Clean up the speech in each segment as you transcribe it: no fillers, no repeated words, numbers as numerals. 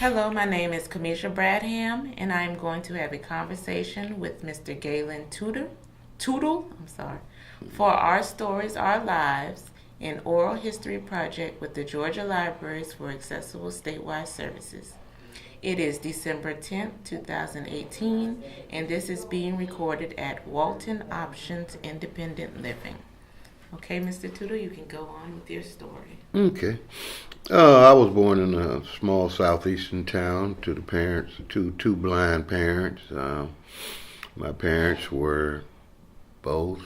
Hello, my name is Kamesha Bradham, and I am going to have a conversation with Mr. Gaylon Tootle, for Our Stories, Our Lives, an oral history project with the Georgia Libraries for Accessible Statewide Services. It is December 10th, 2018, and this is being recorded at Walton Options Independent Living. Okay, Mr. Tootle, you can go on with your story. Okay. I was born in a small southeastern town to the parents, two blind parents. My parents were both.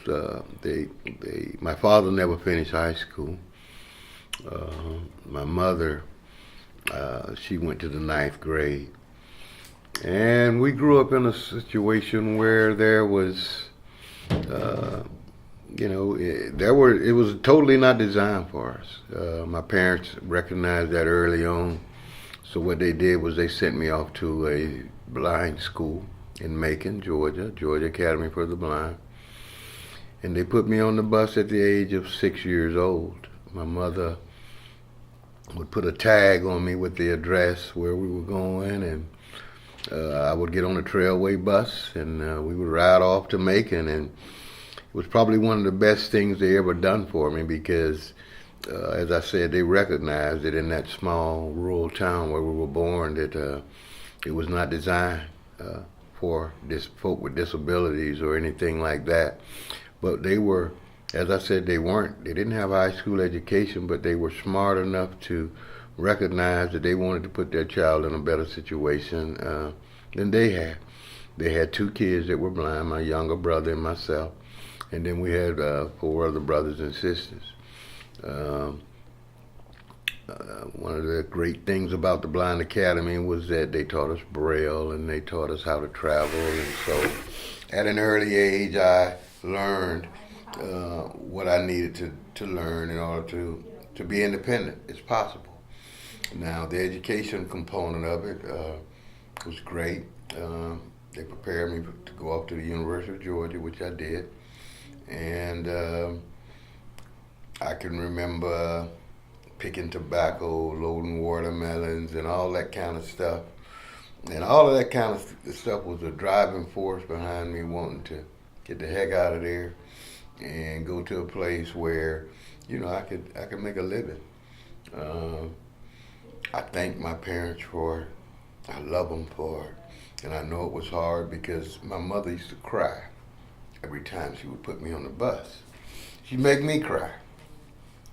My father never finished high school. My mother, she went to the ninth grade, and we grew up in a situation where there was, uh, it was totally not designed for us. My parents recognized that early on. So what they did was they sent me off to a blind school in Macon, Georgia Academy for the Blind. And they put me on the bus at the age of 6 years old. My mother would put a tag on me with the address where we were going, and I would get on the Trailway bus, and we would ride off to Macon. And it was probably one of the best things they ever done for me because, as I said, they recognized that in that small rural town where we were born that it was not designed for folk with disabilities or anything like that. But they were, as I said, they didn't have a high school education, but they were smart enough to recognize that they wanted to put their child in a better situation than they had. They had two kids that were blind, my younger brother and myself. And then we had four other brothers and sisters. Um, One of the great things about the Blind Academy was that they taught us Braille and they taught us how to travel. And so at an early age, I learned what I needed to learn in order to be independent. It's possible. Now, the education component of it was great. They prepared me to go off to the University of Georgia, which I did. And I can remember picking tobacco, loading watermelons, and all that kind of stuff. And all of that kind of stuff was a driving force behind me wanting to get the heck out of there and go to a place where, I could make a living. I thank my parents for it. I love them for it. And I know it was hard because my mother used to cry every time she would put me on the bus. She'd make me cry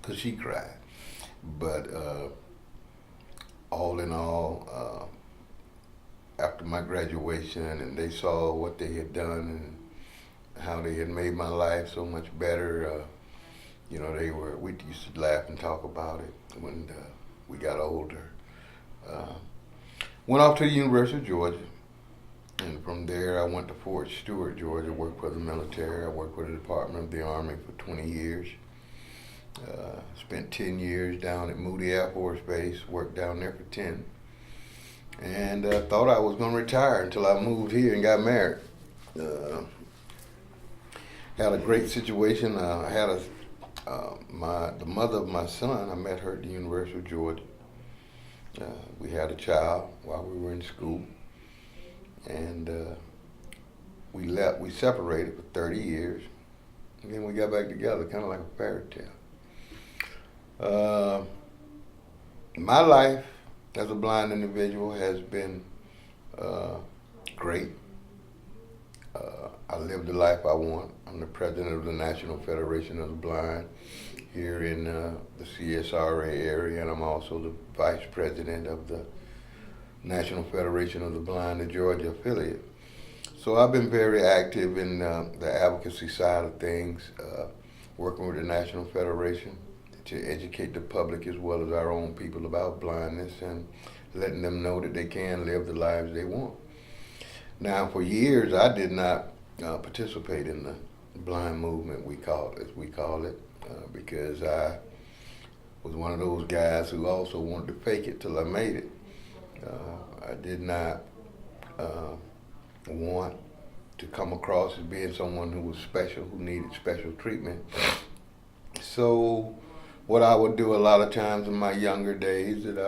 because she cried. But all in all, after my graduation and they saw what they had done and how they had made my life so much better, we used to laugh and talk about it when we got older. Went off to the University of Georgia. And from there, I went to Fort Stewart, Georgia, worked for the military. I worked for the Department of the Army for 20 years. Spent 10 years down at Moody Air Force Base, worked down there for 10. And thought I was going to retire until I moved here and got married. Had a great situation. I had the mother of my son, I met her at the University of Georgia. We had a child while we were in school. And we separated for 30 years, and then we got back together, kind of like a fairy tale. My life as a blind individual has been great. I live the life I want. I'm the president of the National Federation of the Blind here in the CSRA area, and I'm also the vice president of the National Federation of the Blind, the Georgia affiliate. So I've been very active in the advocacy side of things, working with the National Federation to educate the public as well as our own people about blindness and letting them know that they can live the lives they want. Now, for years, I did not participate in the blind movement, as we call it, because I was one of those guys who also wanted to fake it till I made it. I did not want to come across as being someone who was special, who needed special treatment. So what I would do a lot of times in my younger days, that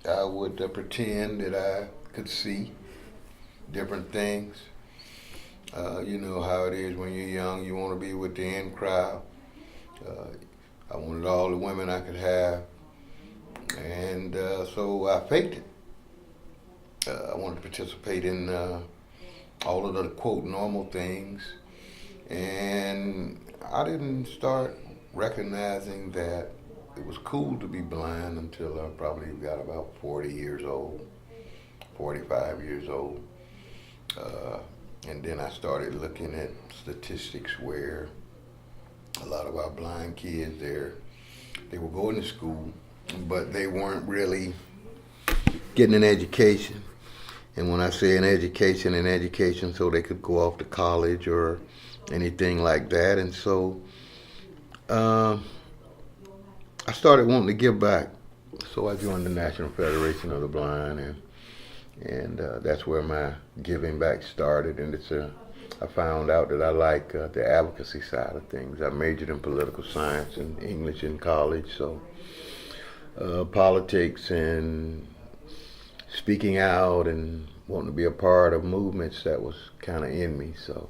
I would pretend that I could see different things. You know how it is when you're young, you want to be with the in crowd. I wanted all the women I could have, and so I faked it. I wanted to participate in all of the quote normal things, and I didn't start recognizing that it was cool to be blind until I probably got about 40 years old, 45 years old. And then I started looking at statistics where a lot of our blind kids they were going to school, but they weren't really getting an education. And when I say an education so they could go off to college or anything like that. And so I started wanting to give back. So I joined the National Federation of the Blind, and that's where my giving back started. And I found out that I like the advocacy side of things. I majored in political science and English in college, so politics and speaking out and wanting to be a part of movements, that was kind of in me. So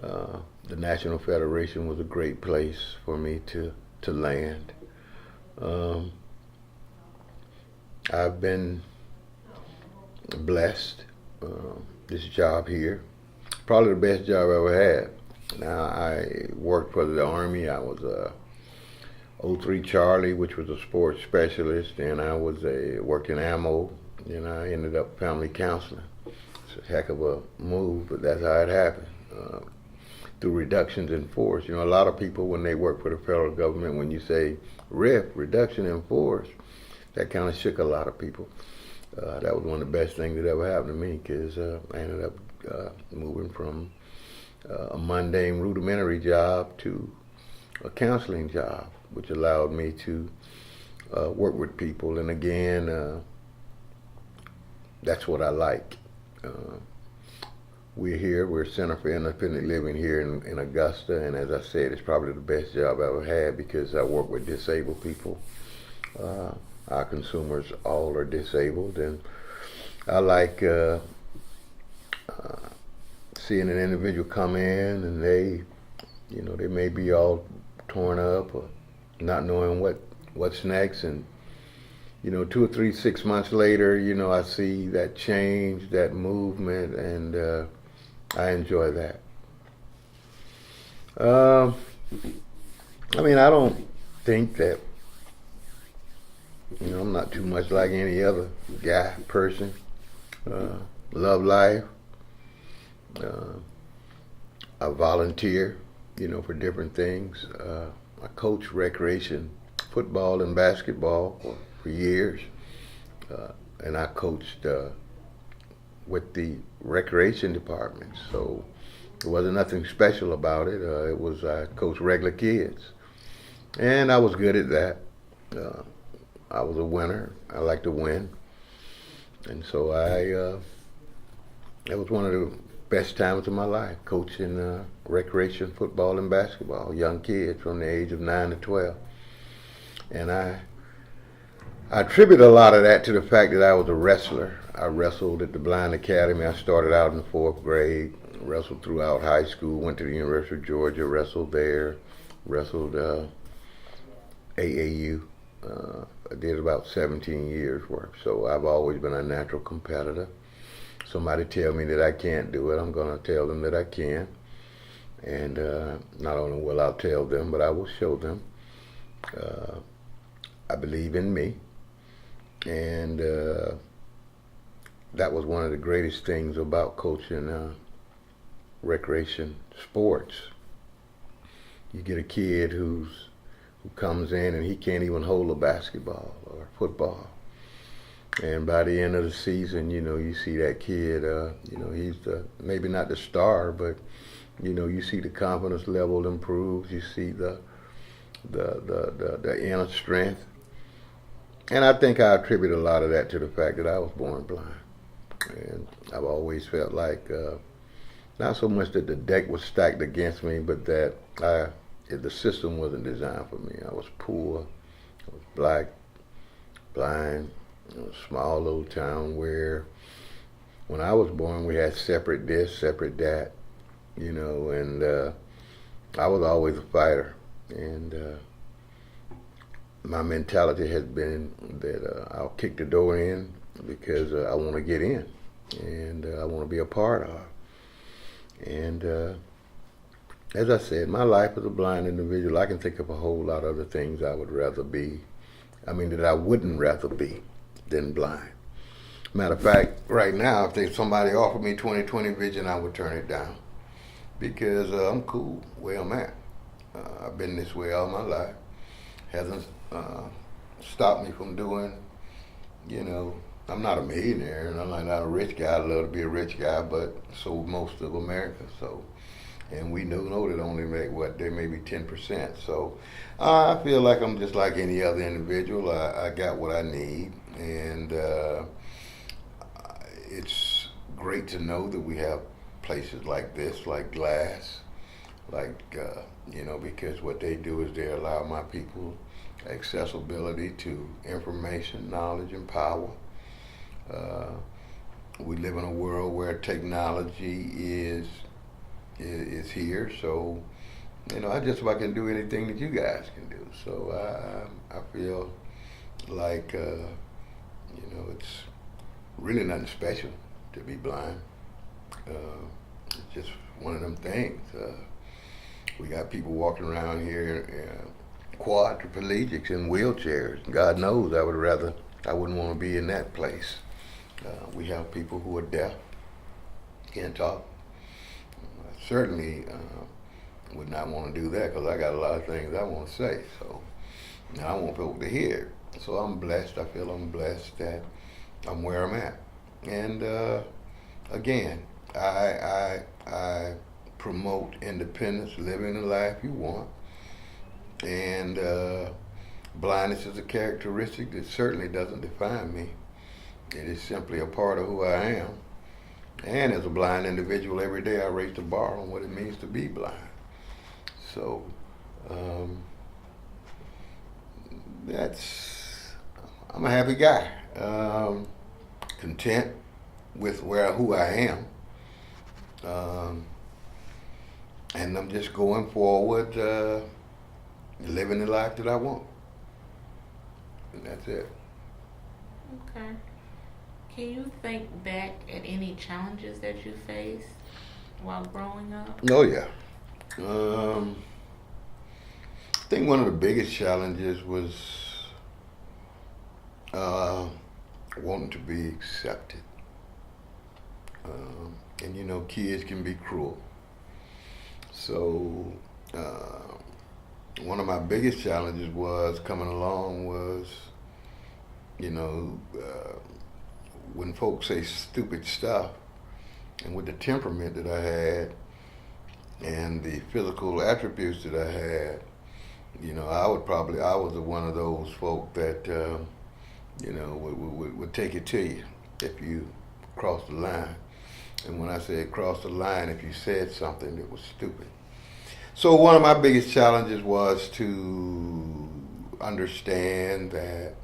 the National Federation was a great place for me to land. I've been blessed. This job here, probably the best job I ever had. Now, I worked for the Army. I was a 03 Charlie, which was a sports specialist, and I worked in ammo, and I ended up family counseling. It's a heck of a move, but that's how it happened. Through reductions in force. You know, a lot of people, when they work for the federal government, when you say RIF, reduction in force, that kind of shook a lot of people. That was one of the best things that ever happened to me, because I ended up moving from a mundane, rudimentary job to a counseling job, which allowed me to work with people. And again, that's what I like. We're Center for Independent Living here in Augusta, and as I said, it's probably the best job I ever had because I work with disabled people. Our consumers all are disabled, and I like seeing an individual come in and they may be all torn up or not knowing what's next, and 2 or 3, 6 months later, I see that change, that movement, and I enjoy that. I don't think that, I'm not too much like any other person. Love life. I volunteer, for different things. I coach recreation football and basketball for years. And I coached with the recreation department. So there wasn't nothing special about it. I coached regular kids. And I was good at that. I was a winner. I like to win. And so it was one of the best times of my life, coaching recreation football and basketball, young kids from the age of 9 to 12. And I attribute a lot of that to the fact that I was a wrestler. I wrestled at the Blind Academy. I started out in the 4th grade, wrestled throughout high school, went to the University of Georgia, wrestled there, wrestled AAU. I did about 17 years worth. So I've always been a natural competitor. Somebody tell me that I can't do it, I'm going to tell them that I can. And not only will I tell them, but I will show them. I believe in me. And that was one of the greatest things about coaching recreation sports. You get a kid who comes in and he can't even hold a basketball or football. And by the end of the season, you see that kid, he's maybe not the star, but, you see the confidence level improves. You see the inner strength. And I think I attribute a lot of that to the fact that I was born blind. And I've always felt like, not so much that the deck was stacked against me, but that the system wasn't designed for me. I was poor, I was black, blind, small little town where when I was born we had separate this, separate that, and I was always a fighter. And my mentality has been that I'll kick the door in because I want to get in and I want to be a part of. And as I said, my life as a blind individual, I can think of a whole lot of other things I would rather be. That I wouldn't rather be than blind. Matter of fact, right now, if somebody offered me 20/20 vision, I would turn it down because I'm cool where I'm at. I've been this way all my life. Hasn't stopped me from doing, I'm not a millionaire and I'm not a rich guy. I'd love to be a rich guy, but so most of America. So, and we know that only make they may be 10%. So I feel like I'm just like any other individual. I got what I need, and it's great to know that we have places like this, like Glass, because what they do is they allow my people accessibility to information, knowledge, and power. We live in a world where technology is here, so I just about can do anything that you guys can do. So I feel like it's really nothing special to be blind. It's just one of them things. We got people walking around here, quadriplegics in wheelchairs. God knows I wouldn't want to be in that place. We have people who are deaf, can't talk. I certainly would not want to do that because I got a lot of things I want to say. So I want people to hear. So I'm blessed. I feel I'm blessed that I'm where I'm at. And again, I promote independence, living the life you want. And blindness is a characteristic that certainly doesn't define me. It is simply a part of who I am. And as a blind individual, every day I raise the bar on what it means to be blind. So I'm a happy guy, content with who I am, and I'm just going forward, living the life that I want, and that's it. Okay. Can you think back at any challenges that you faced while growing up? Oh yeah. I think one of the biggest challenges was wanting to be accepted. And kids can be cruel. So one of my biggest challenges was coming along was, when folks say stupid stuff, and with the temperament that I had and the physical attributes that I had, I was one of those folk that, would take it to you if you crossed the line. And when I say cross the line, if you said something that was stupid. So one of my biggest challenges was to understand that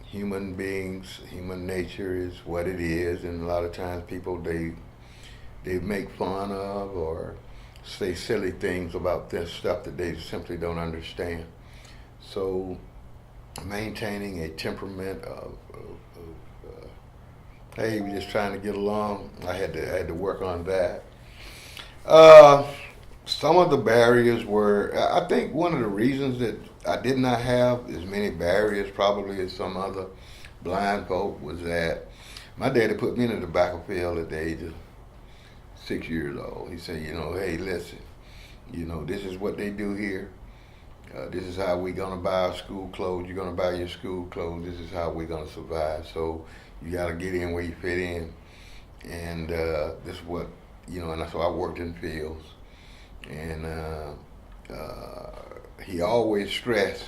human beings, human nature is what it is, and a lot of times people, they make fun of or say silly things about this stuff that they simply don't understand. So maintaining a temperament of hey, we're just trying to get along, I had to work on that. Some of the barriers were, I think one of the reasons that I did not have as many barriers probably as some other blind folk was that my daddy put me in the tobacco field at the age of 6 years old. He said, hey, listen, this is what they do here. This is how we're going to buy our school clothes. You're going to buy your school clothes. This is how we're going to survive. So you got to get in where you fit in. And this is what, and so I worked in fields. And he always stressed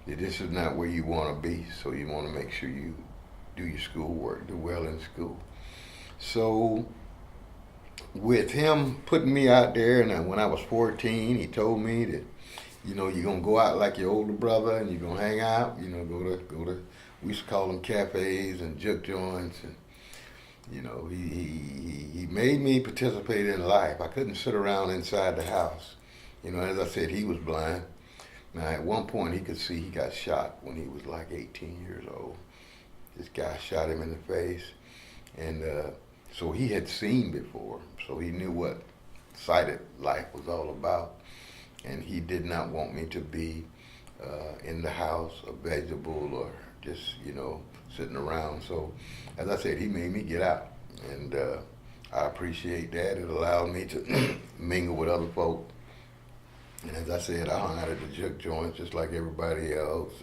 that this is not where you want to be. So you want to make sure you do your schoolwork, do well in school. So with him putting me out there, and when I was 14, he told me that, you're going to go out like your older brother and you're going to hang out, go to we used to call them cafes and juke joints, and you know, he made me participate in life. I couldn't sit around inside the house. You know, as I said, he was blind. Now, at one point, he could see. He got shot when he was like 18 years old. This guy shot him in the face, and so he had seen before, so he knew what sighted life was all about. And he did not want me to be in the house, a vegetable, or just, you know, sitting around. So, as I said, he made me get out, and I appreciate that. It allowed me to mingle with other folk. And as I said, I hung out at the juke joints just like everybody else.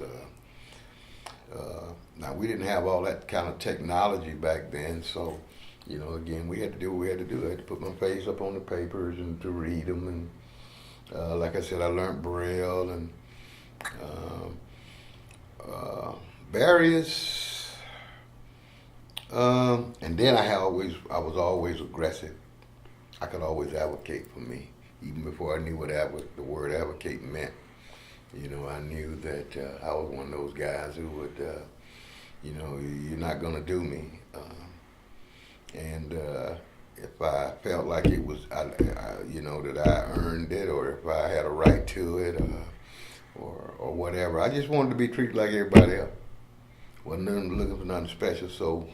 Now, we didn't have all that kind of technology back then, so, you know, again, we had to do what we had to do. I had to put my face up on the papers and to read them. And like I said, I learned Braille and barriers. And then I was always aggressive. I could always advocate for me, even before I knew what the word advocate meant. You know, I knew that I was one of those guys who would, you know, you're not going to do me. And if I felt like it was, you know, that I earned it, or if I had a right to it, or whatever, I just wanted to be treated like everybody else. Wasn't looking for nothing special. So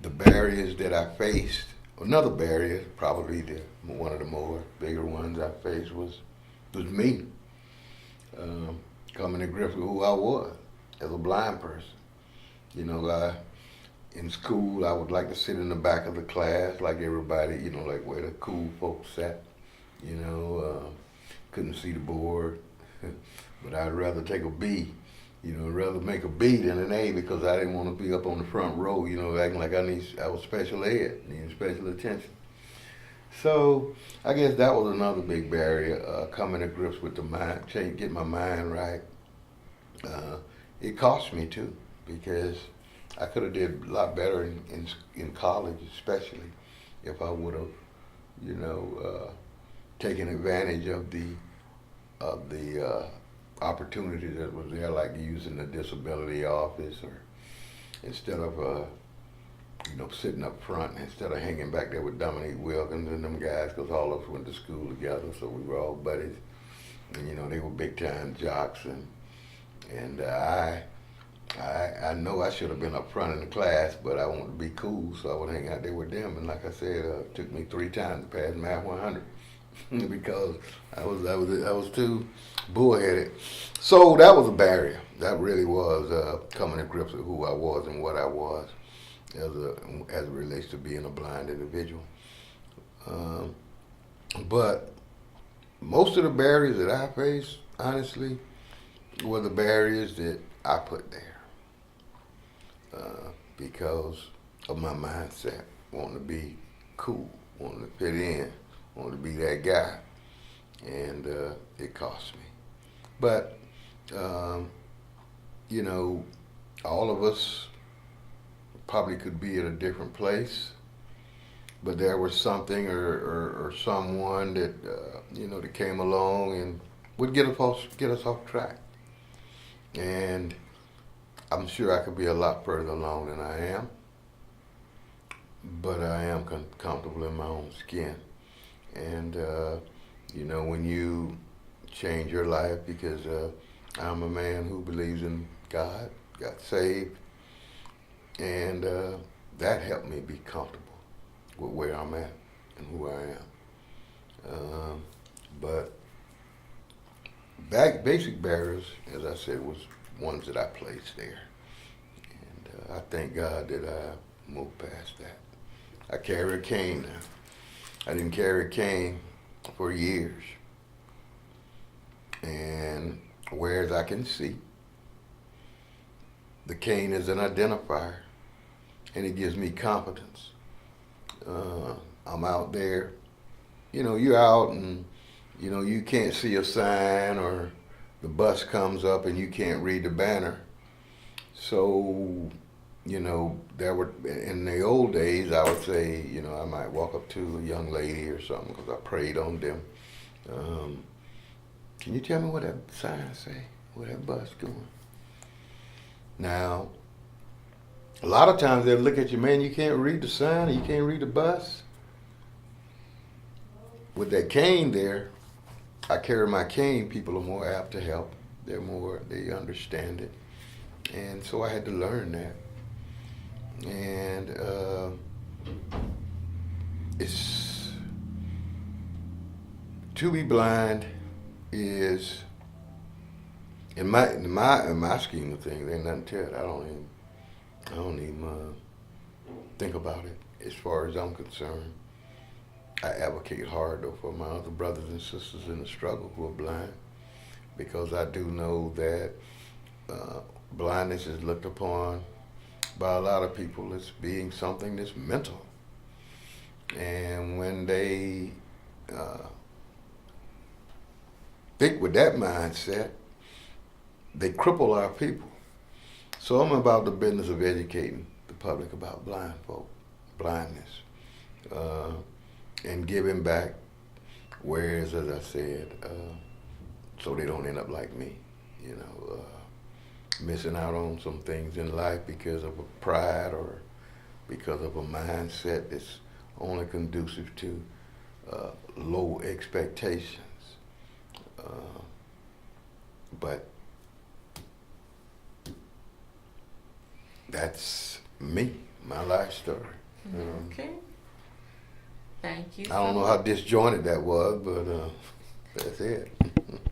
the barriers that I faced, another barrier, probably one of the more bigger ones I faced was me. Coming to grips with who I was as a blind person. You know, in school, I would like to sit in the back of the class like everybody, you know, like where the cool folks sat. You know, couldn't see the board, but I'd rather take a B. You know, I'd rather make a B than an A, because I didn't want to be up on the front row, you know, acting like I was special ed, needing special attention. So I guess that was another big barrier, coming to grips with the mind, get my mind right. It cost me too, because I could have did a lot better in college, especially if I would have, you know, taken advantage of the opportunity that was there, like using the disability office, or instead of you know, sitting up front, instead of hanging back there with Dominique Wilkins and them guys, because all of us went to school together, so we were all buddies. And, you know, they were big time jocks, and I know I should have been up front in the class, but I wanted to be cool, so I would hang out there with them. And like I said, it took me 3 times to pass Math 100 because I was too bullheaded. So that was a barrier. That really was coming to grips with who I was and what I was as it relates to being a blind individual. But most of the barriers that I faced, honestly, were the barriers that I put there because of my mindset, wanting to be cool, wanting to fit in, wanting to be that guy, and it cost me. But, you know, all of us probably could be at a different place, but there was something or someone that, you know, that came along and would get us off track. And I'm sure I could be a lot further along than I am, but I am comfortable in my own skin. And, you know, when you change your life, because I'm a man who believes in God, got saved, and that helped me be comfortable with where I'm at and who I am. But basic barriers, as I said, was ones that I placed there. And I thank God that I moved past that. I carry a cane now. I didn't carry a cane for years. And whereas I can see, the cane is an identifier, and it gives me confidence. I'm out there, you know, you're out and, you know, you can't see a sign, or the bus comes up and you can't read the banner. So, you know, there were, in the old days, I would say, you know, I might walk up to a young lady or something, because I prayed on them. Can you tell me what that sign say? Where that bus going? Now, a lot of times they'll look at you, man, you can't read the sign, you can't read the bus. With that cane there, I carry my cane, people are more apt to help. They understand it. And so I had to learn that. And to be blind is, in my scheme of things, ain't nothing to it. I don't even think about it. As far as I'm concerned, I advocate hard though for my other brothers and sisters in the struggle who are blind, because I do know that blindness is looked upon by a lot of people as being something that's mental. And when they think with that mindset, they cripple our people. So I'm about the business of educating the public about blindness, and giving back, whereas, as I said, so they don't end up like me, missing out on some things in life because of a pride or because of a mindset that's only conducive to low expectations. But that's me, my life story. Okay. Thank you. I don't know how disjointed that was, but that's it.